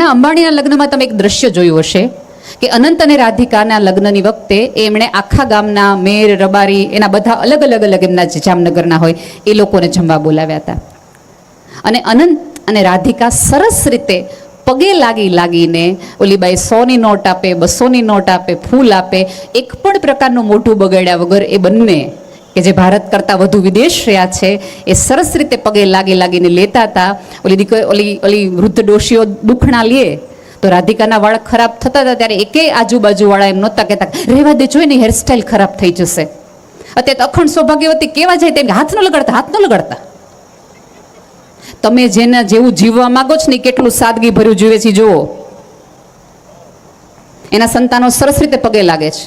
હમણાં અંબાણીના લગ્નમાં તમે એક દ્રશ્ય જોયું હશે કે અનંત અને રાધિકાના લગ્નની વખતે એમણે આખા ગામના મેર રબારી એના બધા અલગ અલગ એમના જે જામનગરના હોય એ લોકોને જમવા બોલાવ્યા હતા. અને અનંત અને રાધિકા સરસ રીતે પગે લાગીને ઓલી બાઈ 100ની નોટ આપે, 200ની નોટ આપે, ફૂલ આપે, એક પણ પ્રકારનું મોઢું બગાડ્યા વગર એ બંને કે જે ભારત કરતાં વધુ વિદેશ રહ્યા છે એ સરસ રીતે પગે લાગીને લેતા હતા. ઓલી વૃદ્ધ ડોશીઓ દુખણા લે તો રાધિકાના વાળ ખરાબ થતા હતા ત્યારે એકે આજુબાજુવાળા એમ નહોતા કહેતા રહેવા દે, જોઈને હેરસ્ટાઈલ ખરાબ થઈ જશે. અત્યારે તો અખંડ સૌભાગ્યવતી કેવા જાય તેમ હાથ ન લગાડતા. તમે જેને જેવું જીવવા માંગો છો ને કેટલું સાદગી ભર્યું જીવે છે જુઓ. એના સંતાનો સરસ રીતે પગે લાગે છે,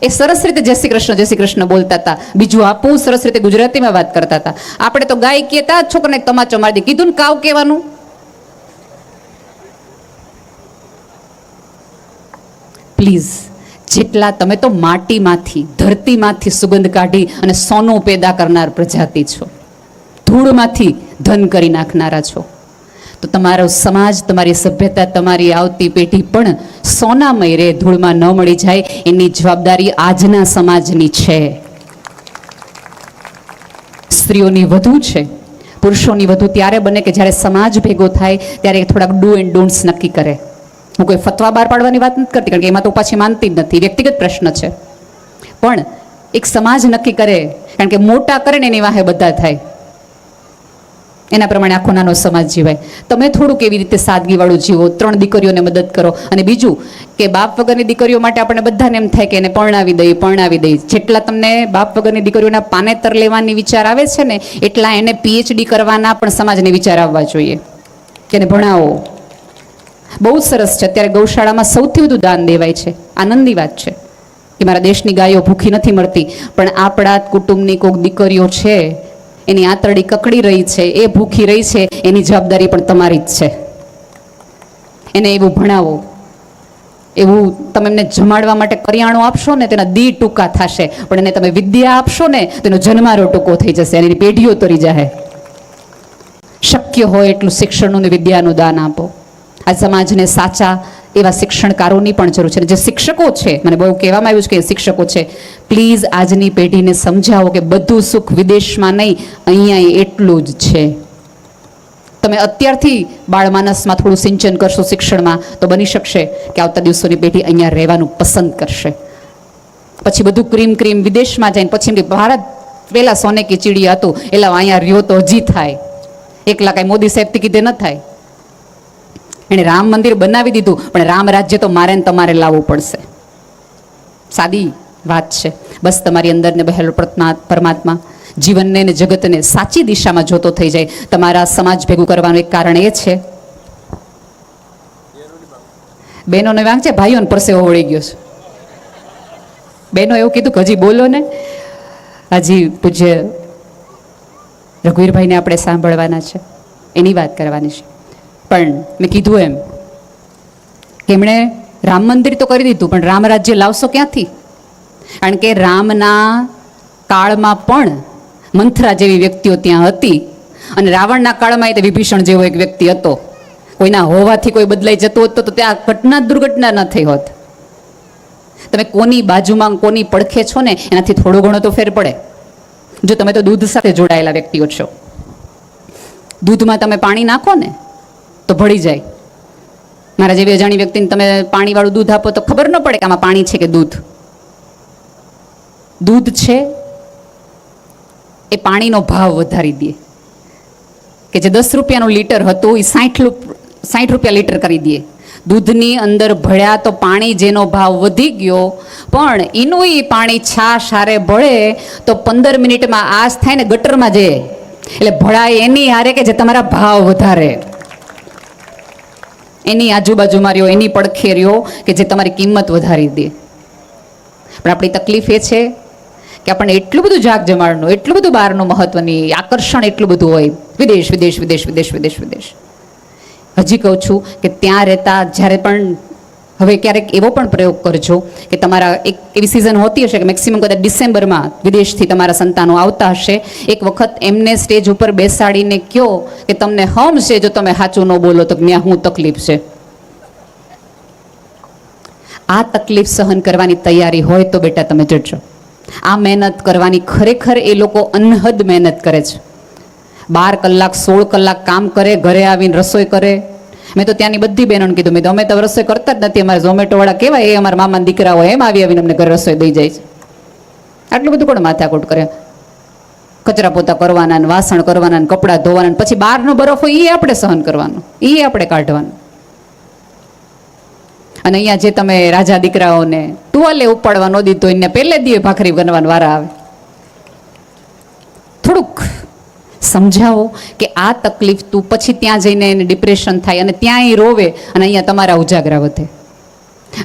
એ સરસ રીતે જય શ્રી કૃષ્ણ બોલતા હતા. બીજું આપું સરસ રીતે ગુજરાતીમાં વાત કરતા હતા. આપણે તો ગાય કહેતા છોકરાને તમાચો મારી દે, કીધું ને કાવ કહેવાનું. પ્લીઝ, જેટલા તમે તો માટીમાંથી ધરતીમાંથી સુગંધ કાઢી અને સોનું પેદા કરનાર પ્રજાતિ છો, ધૂળમાંથી ધન કરી નાખનારા છો, તો તમારો સમાજ, તમારી સભ્યતા, તમારી આવતી પેઢી પણ સોનામય રહે, ધૂળમાં ન મળી જાય એની જવાબદારી આજના સમાજની છે. સ્ત્રીઓની વધુ છે, પુરુષોની વધુ ત્યારે બને કે જ્યારે સમાજ ભેગો થાય ત્યારે થોડાક ડુ એન્ડ ડોન્ટ્સ નક્કી કરે. હું કોઈ ફતવા બહાર પાડવાની વાત નથી કરતી, કારણ કે એમાં તો પાછી માનતી જ નથી, વ્યક્તિગત પ્રશ્ન છે. પણ એક સમાજ નક્કી કરે, કારણ કે મોટા કરે ને એની વાહે બધા થાય, એના પ્રમાણે આખો નાનો સમાજ જીવાય. તમે થોડુંક એવી રીતે સાદગીવાળું જીવો, 3 દીકરીઓને મદદ કરો. અને બીજું કે બાપ વગરની દીકરીઓ માટે આપણે બધાને એમ થાય કે એને પરણાવી દઈ. જેટલા તમને બાપ વગરની દીકરીઓના પાનેતર લેવાની વિચાર આવે છે ને, એટલા એને PhD કરવાના પણ સમાજને વિચાર આવવા જોઈએ કે એને ભણાવો. બહુ સરસ છે, અત્યારે ગૌશાળામાં સૌથી વધુ દાન દેવાય છે. આનંદની વાત છે કે મારા દેશની ગાયો ભૂખી નથી મળતી, પણ આપણા કુટુંબની કોઈક દીકરીઓ છે એની આંતરડી કકડી રહી છે, એ ભૂખી રહી છે, એની જવાબદારી પણ તમારી જ છે. એને એવું ભણાવો, એવું તમે એમને જમાડવા માટે કરિયાણું આપશો ને તેના દી ટૂંકા થશે, પણ એને તમે વિદ્યા આપશો ને તેનો જન્મારો ટૂંકો થઈ જશે, એની પેઢીઓ તરી જાય. શક્ય હોય એટલું શિક્ષણનું ને વિદ્યાનું દાન આપો. આ સમાજને સાચા એવા શિક્ષણકારોની પણ જરૂર છે. જે શિક્ષકો છે, મને બહુ કહેવામાં આવ્યું છે કે શિક્ષકો છે, પ્લીઝ આજની પેઢીને સમજાવો કે બધું સુખ વિદેશમાં નહીં, અહીંયા એટલું જ છે. તમે અત્યારથી બાળમાનસમાં થોડું સિંચન કરશો શિક્ષણમાં, તો બની શકશે કે આવતા દિવસોની પેઢી અહીંયા રહેવાનું પસંદ કરશે. પછી બધું ક્રીમ વિદેશમાં જઈને પછી ભારત પહેલાં સોને કી ચીડિયા હતું, એટલે અહીંયા રહ્યો તો હજી થાય. એકલા કાંઈ મોદી સાહેબથી કીધે ન થાય. એણે રામ મંદિર બનાવી દીધું, પણ રામ રાજ્ય તો મારે ને તમારે લાવવું પડશે. સાદી વાત છે. બસ તમારી અંદર ને બહેલો પરમાત્મા જીવનને ને જગતને સાચી દિશામાં જોતો થઈ જાય. તમારા સમાજ ભેગું કરવાનું એક કારણ એ છે. બહેનોને વાંક છે, ભાઈઓને પરસેવો વળી ગયો છે. બહેનો એવું કીધું કે હજી બોલો ને. હજી પૂજ્ય રઘુવીરભાઈને આપણે સાંભળવાના છે, એની વાત કરવાની છે. પણ મેં કીધું એમ કે એમણે રામ મંદિર તો કરી દીધું, પણ રામ રાજ્ય લાવશો ક્યાંથી? કારણ કે રામના કાળમાં પણ મંથરા જેવી વ્યક્તિઓ ત્યાં હતી, અને રાવણના કાળમાં એ વિભીષણ જેવો એક વ્યક્તિ હતો. કોઈના હોવાથી કોઈ બદલાઈ જતું હોત તો ત્યાં દુર્ઘટના ન થઈ હોત. તમે કોની બાજુમાં, કોની પડખે છો ને, એનાથી થોડો ઘણો તો ફેર પડે. જો તમે તો દૂધ સાથે જોડાયેલા વ્યક્તિઓ છો, દૂધમાં તમે પાણી નાખો ને તો ભળી જાય. મારા જેવી અજાણી વ્યક્તિને તમે પાણીવાળું દૂધ આપો તો ખબર ન પડે કે આમાં પાણી છે કે દૂધ. દૂધ છે એ પાણીનો ભાવ વધારી દે, કે જે 10 રૂપિયાનું લીટર હતું એ 60 રૂપિયા લીટર કરી દે. દૂધની અંદર ભળ્યા તો પાણી જેનો ભાવ વધી ગયો, પણ એનું એ પાણી છાશ હારે ભળે તો 15 મિનિટમાં આશ થાય ને ગટરમાં જાય. એટલે ભળાય એની હારે કે જે તમારા ભાવ વધારે, એની આજુબાજુમાં રહ્યો, એની પડખે રહ્યો કે જે તમારી કિંમત વધારી દે. પણ આપણી તકલીફ એ છે કે આપણને એટલું બધું જાગ જમાડનું, એટલું બધું બહારનું મહત્વની આકર્ષણ એટલું બધું હોય, વિદેશ વિદેશ વિદેશ વિદેશ વિદેશ વિદેશ. હજી કહું છું કે ત્યાં રહેતા જ્યારે પણ, હવે ક્યારેક એવો પણ પ્રયોગ કરજો કે તમારા એક એવી સિઝન હોતી હશે કે મેક્સિમમ કદાચ ડિસેમ્બરમાં વિદેશથી તમારા સંતાનો આવતા હશે. એક વખત એમને સ્ટેજ ઉપર બેસાડીને કહો કે તમને હમ છે જો તમે સાચું ન બોલો તો ત્યાં શું તકલીફ છે. આ તકલીફ સહન કરવાની તૈયારી હોય તો બેટા તમે જજો. આ મહેનત કરવાની ખરેખર એ લોકો અનહદ મહેનત કરે છે. 12 કલાક 16 કલાક કામ કરે, ઘરે આવીને રસોઈ કરે. મેં તો ત્યાંની બધી બહેનોને કીધું, મેં તો અમે તો રસોઈ કરતા જ નથી, અમારા ઝોમેટો વાળા કેવાય, એ અમારા મામાના દીકરા હોય, એમ આવીને અમને ઘરે રસોઈ દઈ જાય છે. આટલું બધું કોણ માથાકૂટ કરે? કચરા પોતા કરવાના ને વાસણ કરવાના ને કપડાં ધોવાના ને પછી બહારનો બરફ હોય એ આપણે સહન કરવાનો, એ આપણે કાઢવાનું. અને અહીંયા જે તમે રાજા દીકરાઓને ટુવાલે ઉપાડવા ન દીધો એને પહેલે દીએ ભાખરી બનવાના વારા આવે. થોડુંક સમજાવો કે આ તકલીફ તું પછી ત્યાં જઈને એને ડિપ્રેશન થાય અને ત્યાં એ રોવે અને અહીંયા તમારા ઉજાગરા વધે.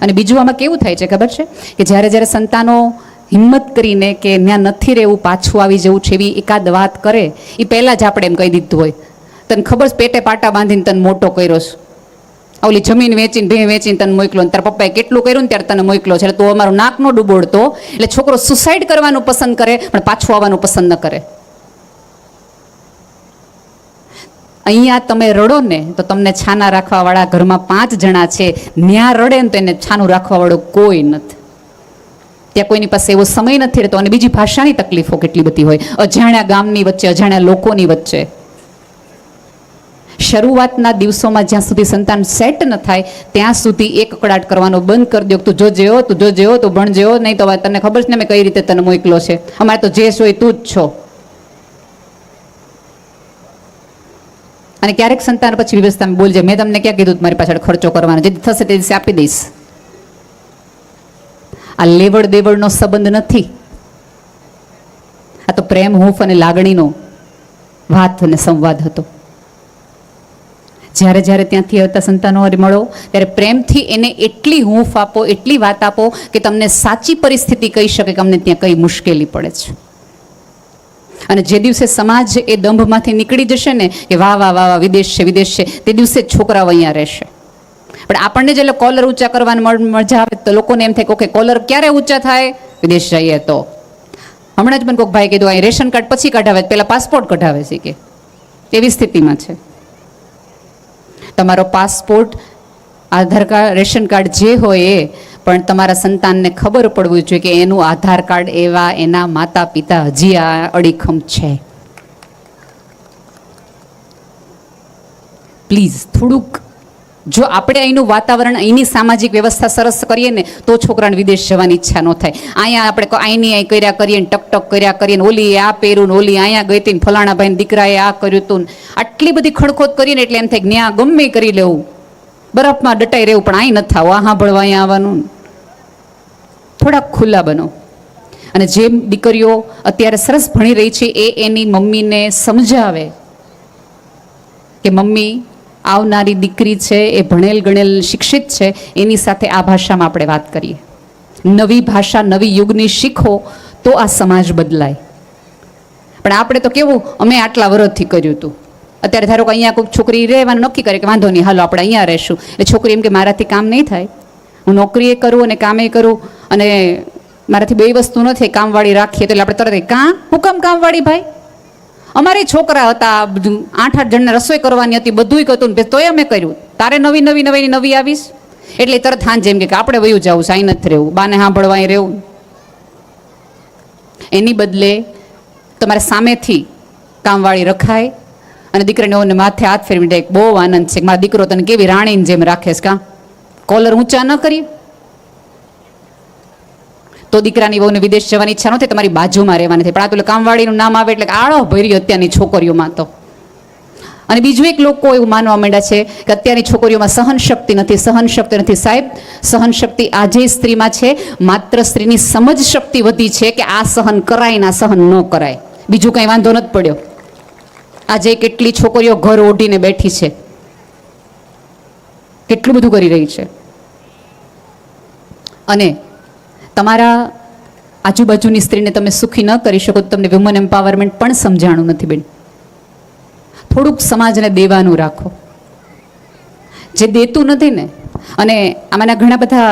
અને બીજું આમાં કેવું થાય છે ખબર છે કે જ્યારે જ્યારે સંતાનો હિંમત કરીને કે ત્યાં નથી રહેવું, પાછું આવી જવું છે એવી એકાદ વાત કરે, એ પહેલાં જ આપણે એમ કહી દીધું હોય, તને ખબર છે પેટે પાટા બાંધીને તને મોટો કર્યો છે, ઓલી જમીન વેચીને ભે વેચીને તને મોકલો, તારા પપ્પાએ કેટલું કર્યું ને ત્યારે તને મોકલો છે, એટલે તું અમારું નાક નો ડૂબોડતો. એટલે છોકરો સુસાઇડ કરવાનું પસંદ કરે પણ પાછું આવવાનું પસંદ ન કરે. અહીંયા તમે રડો ને તો તમને છાના રાખવાવાળા ઘરમાં 5 જણા છે, ન્યા રડે ને તો એને છાનું રાખવાવાળો કોઈ નથી. ત્યાં કોઈની પાસે એવો સમય નથી રહેતો. અને બીજી ભાષાની તકલીફો કેટલી બધી હોય, અજાણ્યા ગામની વચ્ચે, અજાણ્યા લોકોની વચ્ચે. શરૂઆતના દિવસોમાં જ્યાં સુધી સંતાન સેટ ન થાય ત્યાં સુધી એક કકડાટ કરવાનો બંધ કરી દો. તું જોજે હો, તું જોજે હો, તું ભણજે હો, નહીં તો તને ખબર છે ને મેં કઈ રીતે તને મોકલો છે, અમારે તો જે હોય તું જ છો. અને ક્યારેક સંતાન પછી વ્યવસ્થા બોલજે, મેં તમને ક્યાં કીધું મારી પાછળ ખર્ચો કરવાનો, જે થશે તે દિવસે આપી દઈશ. આ લેવડ દેવડનો સંબંધ નથી, આ તો પ્રેમ, હૂંફ અને લાગણીનો વાત અને સંવાદ હતો. જ્યારે જ્યારે ત્યાંથી આવતા સંતાનો મળો ત્યારે પ્રેમથી એને એટલી હૂંફ આપો, એટલી વાત આપો કે તમને સાચી પરિસ્થિતિ કહી શકે કે અમને ત્યાં કઈ મુશ્કેલી પડે છે. અને જે દિવસે સમાજ એ દંભમાંથી નીકળી જશે ને કે વાહ વાહ વાહ વાહ વિદેશ છે વિદેશ છે, તે દિવસે જ છોકરાઓ અહીંયા રહેશે. પણ આપણને જે કોલર ઊંચા કરવાની મજા આવે તો લોકોને એમ થાય કે કોલર ક્યારે ઊંચા થાય? વિદેશ જઈએ તો. હમણાં જ મને કોઈક ભાઈ કીધું અહીં રેશન કાર્ડ પછી કઢાવે, પહેલાં પાસપોર્ટ કઢાવે છે કે એવી સ્થિતિમાં છે. તમારો પાસપોર્ટ, આધાર કાર્ડ, રેશન કાર્ડ જે હોય એ, પણ તમારા સંતાનને ખબર પડવું જોઈએ કે એનું આધાર કાર્ડ એવા એના માતા પિતા હજી આ અડીખમ છે. પ્લીઝ થોડુંક, જો આપણે અહીંનું વાતાવરણ, અહીંની સામાજિક વ્યવસ્થા સરસ કરીએ ને તો છોકરાને વિદેશ જવાની ઈચ્છા ન થાય. અહીંયા આપણે અહીંની અહીં કર્યા કરીએ, ટક કર્યા કરીએ, ઓલી આ પહેરું ને ઓલી અહીંયા ગઈ હતી ને ફલાણા ભાઈ દીકરાએ આ કર્યું હતું, આટલી બધી ખડખોદ કરીને એટલે એમ થાય કે ત્યાં ગમે કરી લેવું, બરફમાં ડટાઈ રહેવું, પણ અહીં નથી આવું, આ સાંભળવા અહીંયા આવવાનું. થોડાક ખુલ્લા બનો. અને જે દીકરીઓ અત્યારે સરસ ભણી રહી છે એ એની મમ્મીને સમજાવે કે મમ્મી આવનારી દીકરી છે એ ભણેલ ગણેલ શિક્ષિત છે, એની સાથે આ ભાષામાં આપણે વાત કરીએ. નવી ભાષા, નવી યુગની શીખો તો આ સમાજ બદલાય. પણ આપણે તો કેવું, અમે આટલા વર્ષથી કર્યું હતું. અત્યારે ધારો કે અહીંયા કોઈક છોકરી રહેવાનું નક્કી કરે કે વાંધો નહીં હાલો આપણે અહીંયા રહેશું, એટલે છોકરી એમ કે મારાથી કામ નહીં થાય, હું નોકરીએ કરું અને કામે કરું અને મારાથી બે વસ્તુ ન થાય, કામવાળી રાખીએ તો એટલે આપણે તરત કાં હું કામવાળી ભાઈ? અમારે છોકરા હતા, 8-8 જણને રસોઈ કરવાની હતી, બધું હતું ને તોય અમે કર્યું. તારે નવી આવીશ એટલે તરત હાંજે એમ કે આપણે વયું જવું, સાઈ નથી રહેવું, બાને સાંભળવા અહીં રહેવું. એની બદલે તમારે સામેથી કામવાળી રખાય અને દીકરાને માથે હાથ ફેરવી દે, બહુ આનંદ છે મારા દીકરો તને કેવી રાણીની જેમ રાખે છે, કાં કોલર ઊંચા ન કરીએ તો દીકરાની વહુને વિદેશ જવાની ઈચ્છા નથી, તમારી બાજુમાં રહેવાની થાય. પણ આ તો કામવાળીનું નામ આવે એટલે આળો ભર્યો અત્યારની છોકરીઓમાં તો. અને બીજું એક લોકો એવું માનવા માંડ્યા છે કે અત્યારની છોકરીઓમાં સહન શક્તિ નથી. સાહેબ, સહન શક્તિ આજે સ્ત્રીમાં છે, માત્ર સ્ત્રીની સમજ શક્તિ વધી છે કે આ સહન કરાય ના સહન ન કરાય, બીજું કંઈ વાંધો નથી પડ્યો. આજે કેટલી છોકરીઓ ઘર ઓઢીને બેઠી છે, કેટલું બધું કરી રહી છે. અને તમારા આજુબાજુની સ્ત્રીને તમે સુખી ન કરી શકો તો તમને વુમન એમ્પાવરમેન્ટ પણ સમજાણું નથી બેન. થોડુંક સમાજને દેવાનું રાખો, જે દેતું નથી ને. અને આમાંના ઘણા બધા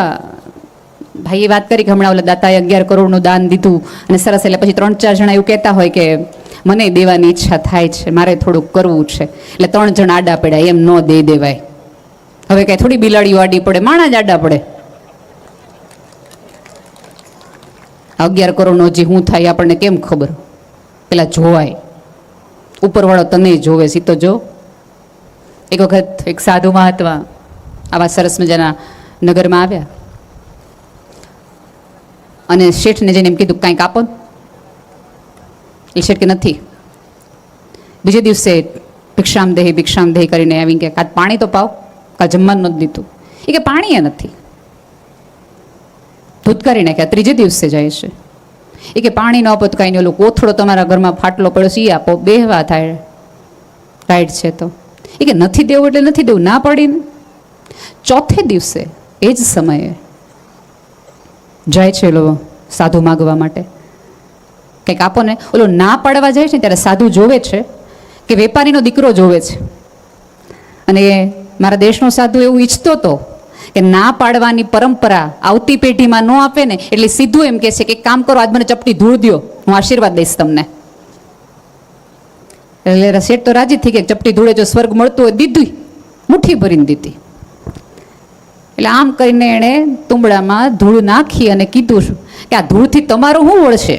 ભાઈએ વાત કરી કે હમણાં ઓલા દાતાએ 11 કરોડનું દાન દીધું અને સરસ, એટલે પછી 3-4 જણા એવું કહેતા હોય કે મને દેવાની ઈચ્છા થાય છે, મારે થોડુંક કરવું છે, એટલે 3 જણ આડા પડ્યા, એમ ન દે દેવાય. હવે કાંઈ થોડી બિલાડીઓ આડી પડે, માણા જ આડા પડે. 11 કરોડનો હજી શું થાય આપણને કેમ ખબર? પેલા જોવાય, ઉપરવાળો તને જોવે. સીતો જો, એક વખત એક સાધુ મહાત્મા આવા સરસ મજાના નગરમાં આવ્યા અને શેઠને જઈને એમ કીધું કાંઈક આપો. એ શેઠ કે નથી. બીજે દિવસે ભિક્ષામ દેહી કરીને આવી કે કાં પાણી તો પાવ, કાં જમવાનું નથી દીધું. એ કે પાણી એ નથી. ધૂતકારી નાખ્યા. ત્રીજે દિવસે જાય છે. એ કે પાણી ન આપો તો કાંઈ નહીં, ઓલો કોથળો તમારા ઘરમાં ફાટલો પડ્યો છે એ આપો, બેહવા થાય. રાઈટ છે તો એ કે નથી દેવું એટલે નથી દેવું, ના પડીને. ચોથે દિવસે એ જ સમયે જાય છે ઓલો સાધુ માગવા માટે, કંઈક આપો ને. ઓલો ના પાડવા જાય છે ત્યારે સાધુ જોવે છે કે વેપારીનો દીકરો જોવે છે. અને મારા દેશનો સાધુ એવું ઈચ્છતો હતો કે ના પાડવાની પરંપરા આવતી પેઢીમાં ન આપે ને, એટલે સીધું એમ કહે છે કે કામ કરો, આજ મને ચપટી ધૂળ દો, હું આશીર્વાદ દઈશ તમને. એટલે શેઠ તો રાજી થઈ ગયા, ચપટી ધૂળે જો સ્વર્ગ મળતું હોય દીધું, મુઠ્ઠી ભરીને દીધી. એટલે આમ કરીને એણે તુંબડામાં ધૂળ નાખી અને કીધું કે આ ધૂળથી તમારું શું વળશે?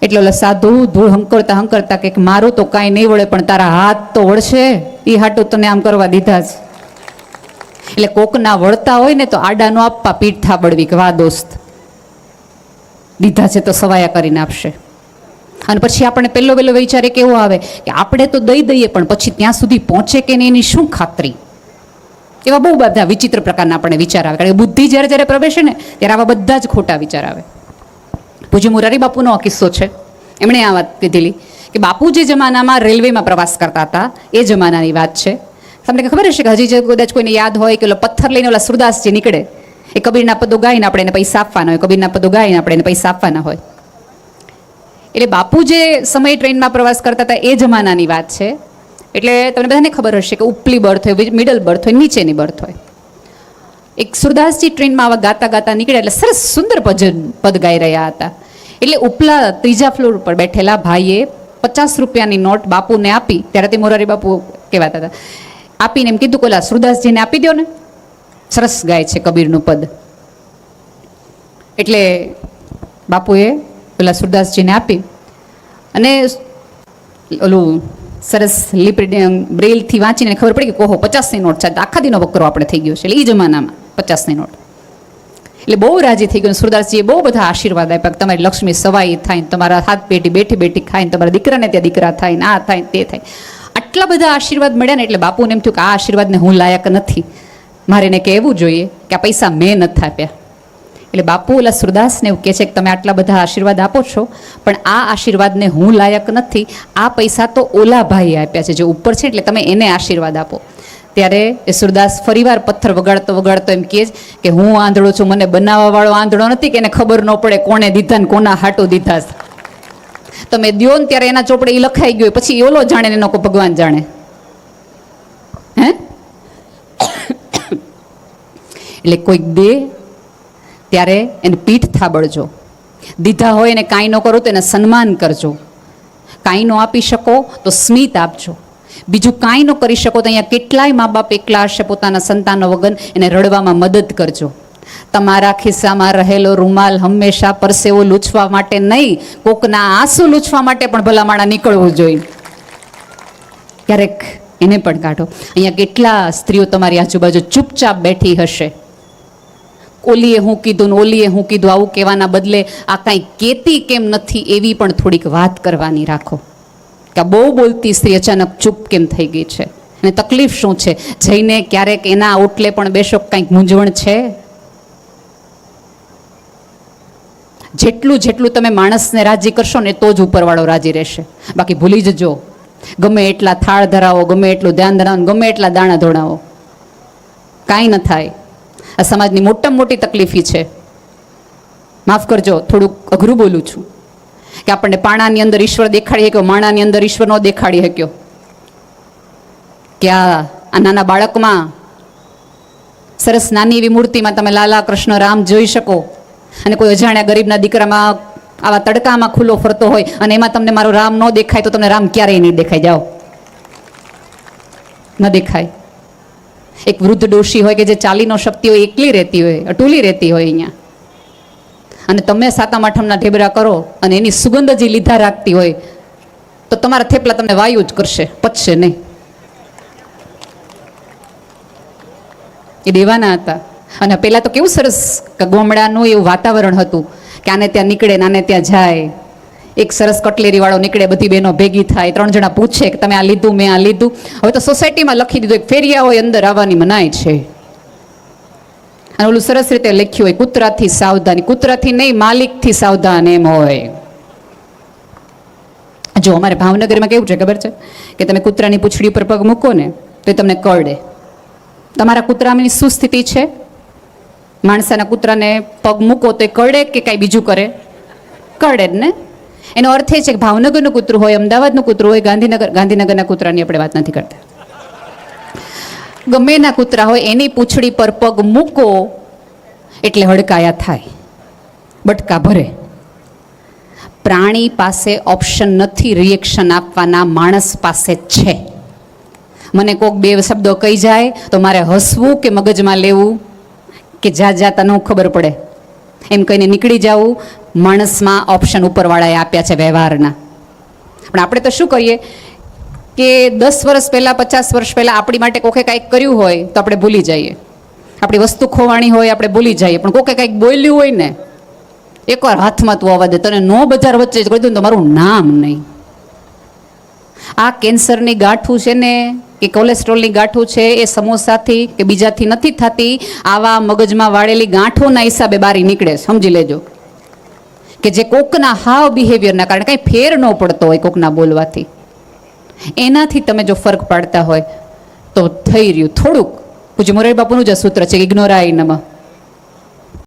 એટલે ઓલા સાધુ ધૂળ હંકરતા કે મારું તો કાંઈ નહીં વળે, પણ તારા હાથ તો વળશે, એ હાટું તને આમ કરવા દીધા છે. એટલે કોકના વળતા હોય ને તો આડા નો આપવા, પીઠ થાબડવી કે વાહ દોસ્ત, દીધા છે તો સવાયા કરીને આપશે. અને પછી આપણે પહેલો વિચાર કેવો આવે કે આપણે તો દઈ દઈએ, પણ પછી ત્યાં સુધી પહોંચે કે નહીં એની શું ખાતરી? એવા બહુ બધા વિચિત્ર પ્રકારના આપણને વિચાર આવે. કારણ કે બુદ્ધિ જ્યારે જ્યારે પ્રવેશે ને ત્યારે આવા બધા જ ખોટા વિચાર આવે. પૂજ્ય મોરારી બાપુનો આ કિસ્સો છે. એમણે આ વાત કીધેલી કે બાપુ જે જમાનામાં રેલવેમાં પ્રવાસ કરતા હતા એ જમાનાની વાત છે. તમને ખબર હશે કે હજી જે કદાચ કોઈને યાદ હોય કે ઓલો પથ્થર લઈને ઓલા સુરદાસજી નીકળે, એ કબીરના પદો ગાઈને આપણે એને પૈસા આપવાના હોય, કબીરના પદો ગાઈને આપણે એને પૈસા આપવાના હોય. એટલે બાપુ જે સમય ટ્રેનમાં પ્રવાસ કરતા હતા એ જમાનાની વાત છે. એટલે તમને બધાને ખબર હશે કે ઉપલી બર્થ હોય, મિડલ બર્થ હોય, નીચેની બર્થ હોય. એક સુરદાસજી ટ્રેનમાં આવા ગાતા ગાતા નીકળ્યા, એટલે સરસ સુંદર પદ ગાઈ રહ્યા હતા. એટલે ઉપલા ત્રીજા ફ્લોર પર બેઠેલા ભાઈએ 50 રૂપિયાની નોટ બાપુને આપી. ત્યારે તે મોરારી બાપુ કહેવાતા હતા. આપીને એમ કીધું કે ઓલા સુરદાસજીને આપી દો ને, સરસ ગાય છે કબીરનું પદ. એટલે બાપુએ ઓલા સુરદાસજીને આપી અને ઓલું સરસ બ્રેલથી વાંચીને ખબર પડી કે ઓહો 50ની નોટ છે, આખા દીનો વકરો આપણે થઈ ગયો છે. એટલે એ જમાનામાં 50ની નોટ. એટલે બહુ રાજી થઈ ગયું. સુરદાસજીએ બહુ બધા આશીર્વાદ આપ્યા કે તમારી લક્ષ્મી સવાઈ થાય, તમારા હાથ પેટી બેઠી બેઠી ખાય, તમારા દીકરાને ત્યાં દીકરા થાય, ને આ થાય તે થાય. આટલા બધા આશીર્વાદ મળ્યા ને એટલે બાપુને એમ થયું કે આ આશીર્વાદને હું લાયક નથી, મારે એને કહેવું જોઈએ કે આ પૈસા મેં નથી આપ્યા. એટલે બાપુ ઓલા સુરદાસને એવું કહે છે કે તમે આટલા બધા આશીર્વાદ આપો છો, પણ આ આશીર્વાદને હું લાયક નથી, આ પૈસા તો ઓલા ભાઈએ આપ્યા છે જે ઉપર છે, એટલે તમે એને આશીર્વાદ આપો. ત્યારે એ સુરદાસ ફરીવાર પથ્થર વગાડતો એમ કહે કે હું આંધળો છું, મને બનાવવાવાળો આંધળો નથી કે એને ખબર ન પડે કોણે દીધા ને કોના હાટો દીધા. તમે દ્યો ને ત્યારે એના ચોપડે એ લખાઈ ગયો, પછી ઓલો જાણે ને એનો કોઈ ભગવાન જાણે. હે એટલે કોઈક દે ત્યારે એને પીઠ થાબડજો, દીધા હોય એને કાંઈ ન કરો તો એને સન્માન કરજો, કાંઈ ન આપી શકો તો સ્મિત આપજો, બીજું કાંઈ ન કરી શકો તો અહીંયા કેટલાય મા બાપ એકલા હશે પોતાના સંતાનો વગર, એને રડવામાં મદદ કરજો. તમારા ખિસ્સામાં રહેલો રૂમાલ હંમેશા પરસેવો લૂછવા માટે નહીં, કોકના આંસુ લૂછવા માટે પણ ભલા માણા નીકળવું જોઈએ. ક્યારેક એને પણ કાઢો. અહીંયા કેટલા સ્ત્રીઓ તમારી આજુબાજુ ચૂપચાપ બેઠી હશે, ઓલીએ હું કીધું ને ઓલીએ હું કીધું આવું કહેવાના બદલે આ કાંઈ કહેતી કેમ નથી એવી પણ થોડીક વાત કરવાની રાખો કે આ બહુ બોલતી સ્ત્રી અચાનક ચૂપ કેમ થઈ ગઈ છે, અને તકલીફ શું છે. જઈને ક્યારેક એના ઓટલે પણ બેસો, કંઈક મૂંઝવણ છે. જેટલું તમે માણસને રાજી કરશો ને તો જ ઉપરવાળો રાજી રહેશે. બાકી ભૂલી જજો, ગમે એટલા થાળ ધરાવો, ગમે એટલું ધ્યાન ધરાવો, ગમે એટલા દાણા ધોણાવો, કાંઈ ન થાય. આ સમાજની મોટામાં મોટી તકલીફી છે. માફ કરજો, થોડુંક અઘરું બોલું છું કે આપણને પાણાની અંદર ઈશ્વર દેખાડી શક્યો, માણાની અંદર ઈશ્વર ન દેખાડી શક્યો. કે આ નાના બાળકમાં સરસ નાની એવી મૂર્તિમાં તમે લાલા કૃષ્ણ રામ જોઈ શકો, અને કોઈ અજાણ્યા ગરીબના દીકરામાં આવા તડકામાં ખુલ્લો ફરતો હોય અને એમાં તમને મારો રામ ન દેખાય તો તમને રામ ક્યારેય નહીં દેખાય. જાઓ, ન દેખાય. એક વૃદ્ધ ડોશી હોય કે જે ચાલી ન શકતી હોય, એકલી રહેતી હોય, અટૂલી રહેતી હોય અહીંયા, અને તમે સાતમ આઠમના ઢેબરા કરો અને એની સુગંધ જે લીધા રાખતી હોય તો તમારા થેપલા તમને વાયુ જ કરશે, પચશે નહીં. એ દેવાના હતા. અને પહેલાં તો કેવું સરસ ગોમડાનું એવું વાતાવરણ હતું કે આને ત્યાં નીકળે ને આને ત્યાં જાય. એક સરસ કટલેરીવાળો નીકળે, બધી બહેનો ભેગી થાય, 3 જણા પૂછે કે તમે આ લીધું, મેં આ લીધું. હવે તો સોસાયટીમાં લખી દીધું એક ફેરિયા હોય અંદર આવવાની મનાય છે. અને ઓલું સરસ રીતે લખ્યું હોય કૂતરાથી સાવધાની, કૂતરાથી નહીં માલિકથી સાવધાન એમ હોય. જો અમારે ભાવનગરમાં કેવું છે ખબર છે કે તમે કૂતરાની પૂંછડી ઉપર પગ મૂકો ને તો એ તમને કરડે. તમારા કૂતરાની શું સ્થિતિ છે? માણસાના કૂતરાને પગ મૂકો તો એ કરડે કે કાંઈ બીજું કરે? કરડે જ ને. એનો અર્થ એ છે કે ભાવનગરનું કૂતરું હોય, અમદાવાદનું કૂતરું હોય, ગાંધીનગરના કૂતરાની આપણે વાત નથી કરતા. ગમે એના કૂતરા હોય એની પૂંછડી પર પગ મૂકો એટલે હડકાયા થાય, બટકા ભરે. પ્રાણી પાસે ઓપ્શન નથી રિએક્શન આપવાના, માણસ પાસે છે. મને કોક 2 શબ્દો કહી જાય તો મારે હસવું કે મગજમાં લેવું કે જા તને ખબર પડે એમ કહીને નીકળી જવું. માણસમાં ઓપ્શન ઉપરવાળાએ આપ્યા છે વ્યવહારના. પણ આપણે તો શું કરીએ કે 10 વર્ષ પહેલાં, 50 વર્ષ પહેલાં આપણી માટે કોકે કાંઈક કર્યું હોય તો આપણે ભૂલી જઈએ. આપણી વસ્તુ ખોવાણી હોય આપણે ભૂલી જઈએ, પણ કોકે કાંઈક બોલ્યું હોય ને એકવાર હાથમાં તું આવવા દે, તને 9 બજાર વચ્ચે જ કહી દઉં તો મારું નામ નહીં. આ કેન્સરની ગાંઠું છે ને કે કોલેસ્ટ્રોલની ગાંઠું છે એ સમોસાથી કે બીજાથી નથી થતી, આવા મગજમાં વાળેલી ગાંઠોના હિસાબે બારી નીકળે. સમજી લેજો કે જે કોકના હાવ બિહેવિયરના કારણે કાંઈ ફેર ન પડતો હોય કોકના બોલવાથી, એનાથી તમે જો ફરક પાડતા હોય તો થઈ રહ્યું થોડુંક. પૂજ્ય મોરારી બાપુનું જ સૂત્ર છે, ઇગ્નોરાય નમઃ.